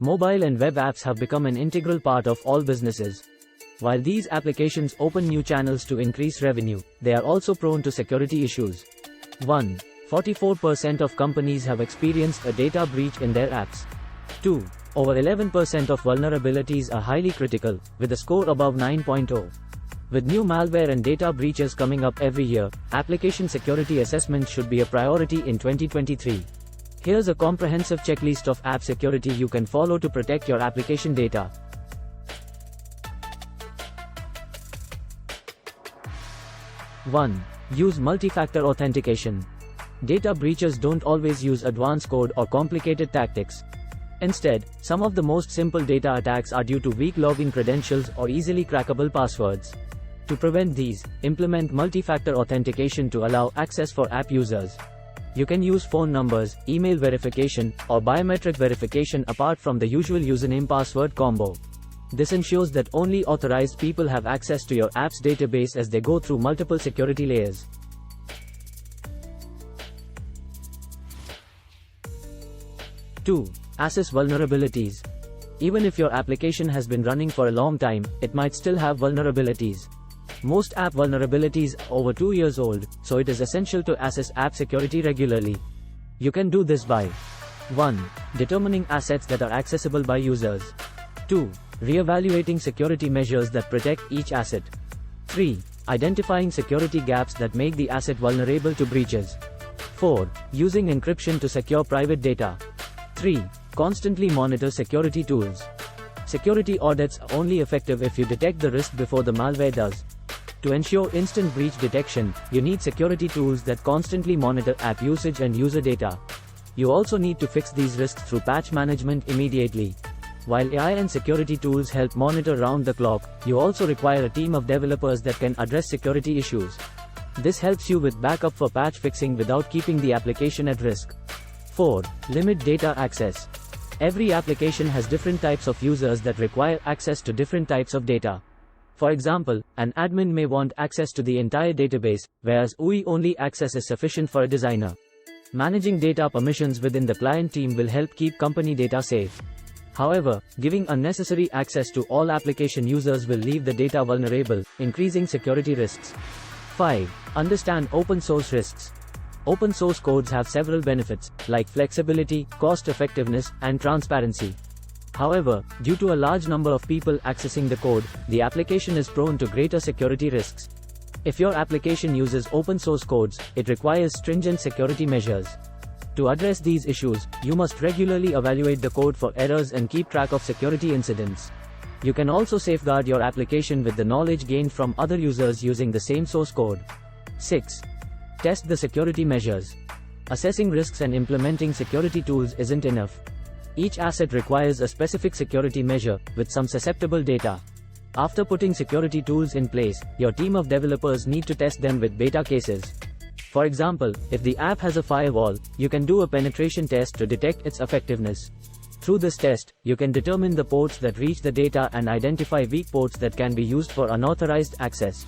Mobile and web apps have become an integral part of all businesses. While these applications open new channels to increase revenue, they are also prone to security issues. 1. 44% of companies have experienced a data breach in their apps. 2. Over 11% of vulnerabilities are highly critical, with a score above 9.0. With new malware and data breaches coming up every year, application security assessment should be a priority in 2023. Here's a comprehensive checklist of app security you can follow to protect your application data. 1. Use multi-factor authentication. Data breachers don't always use advanced code or complicated tactics. Instead, some of the most simple data attacks are due to weak login credentials or easily crackable passwords. To prevent these, implement multi-factor authentication to allow access for app users. You can use phone numbers, email verification, or biometric verification apart from the usual username-password combo. This ensures that only authorized people have access to your app's database as they go through multiple security layers. 2. Assess vulnerabilities. Even if your application has been running for a long time, it might still have vulnerabilities. Most app vulnerabilities are over 2 years old, so it is essential to assess app security regularly. You can do this by 1. Determining assets that are accessible by users. 2. Reevaluating security measures that protect each asset. 3. Identifying security gaps that make the asset vulnerable to breaches. 4. Using encryption to secure private data. 3. Constantly monitor security tools. Security audits are only effective if you detect the risk before the malware does. To ensure instant breach detection, you need security tools that constantly monitor app usage and user data. You also need to fix these risks through patch management immediately. While AI and security tools help monitor round the clock, you also require a team of developers that can address security issues. This helps you with backup for patch fixing without keeping the application at risk. 4. Limit data access. Every application has different types of users that require access to different types of data. For example, an admin may want access to the entire database, whereas UI-only access is sufficient for a designer. Managing data permissions within the client team will help keep company data safe. However, giving unnecessary access to all application users will leave the data vulnerable, increasing security risks. 5. Understand open source risks. Open source codes have several benefits, like flexibility, cost-effectiveness, and transparency. However, due to a large number of people accessing the code, the application is prone to greater security risks. If your application uses open source codes, it requires stringent security measures. To address these issues, you must regularly evaluate the code for errors and keep track of security incidents. You can also safeguard your application with the knowledge gained from other users using the same source code. 6. Test the security measures. Assessing risks and implementing security tools isn't enough. Each asset requires a specific security measure, with some susceptible data. After putting security tools in place, your team of developers need to test them with beta cases. For example, if the app has a firewall, you can do a penetration test to detect its effectiveness. Through this test, you can determine the ports that reach the data and identify weak ports that can be used for unauthorized access.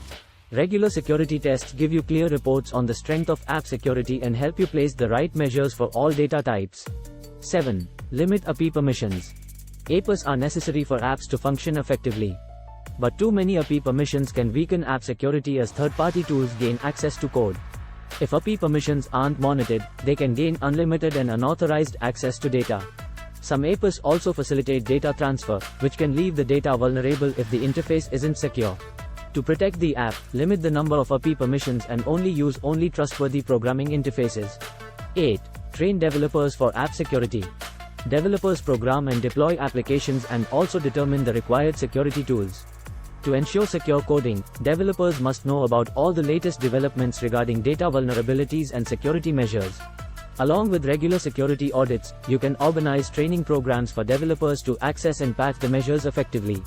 Regular security tests give you clear reports on the strength of app security and help you place the right measures for all data types. 7. Limit API permissions. APIs are necessary for apps to function effectively. But too many API permissions can weaken app security as third-party tools gain access to code. If API permissions aren't monitored, they can gain unlimited and unauthorized access to data. Some APIs also facilitate data transfer, which can leave the data vulnerable if the interface isn't secure. To protect the app, limit the number of API permissions and only use trustworthy programming interfaces. 8. Train developers for app security. Developers program and deploy applications and also determine the required security tools. To ensure secure coding, developers must know about all the latest developments regarding data vulnerabilities and security measures. Along with regular security audits, you can organize training programs for developers to access and patch the measures effectively.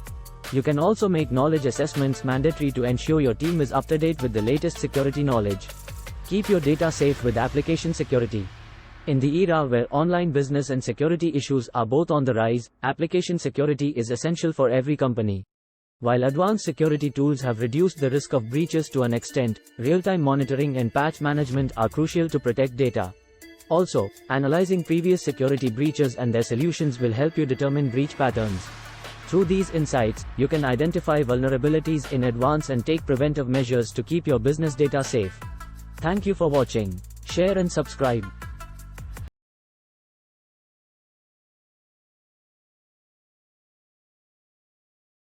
You can also make knowledge assessments mandatory to ensure your team is up to date with the latest security knowledge. Keep your data safe with application security. In the era where online business and security issues are both on the rise, application security is essential for every company. While advanced security tools have reduced the risk of breaches to an extent, real-time monitoring and patch management are crucial to protect data. Also, analyzing previous security breaches and their solutions will help you determine breach patterns. Through these insights, you can identify vulnerabilities in advance and take preventive measures to keep your business data safe. Thank you for watching. Share and subscribe.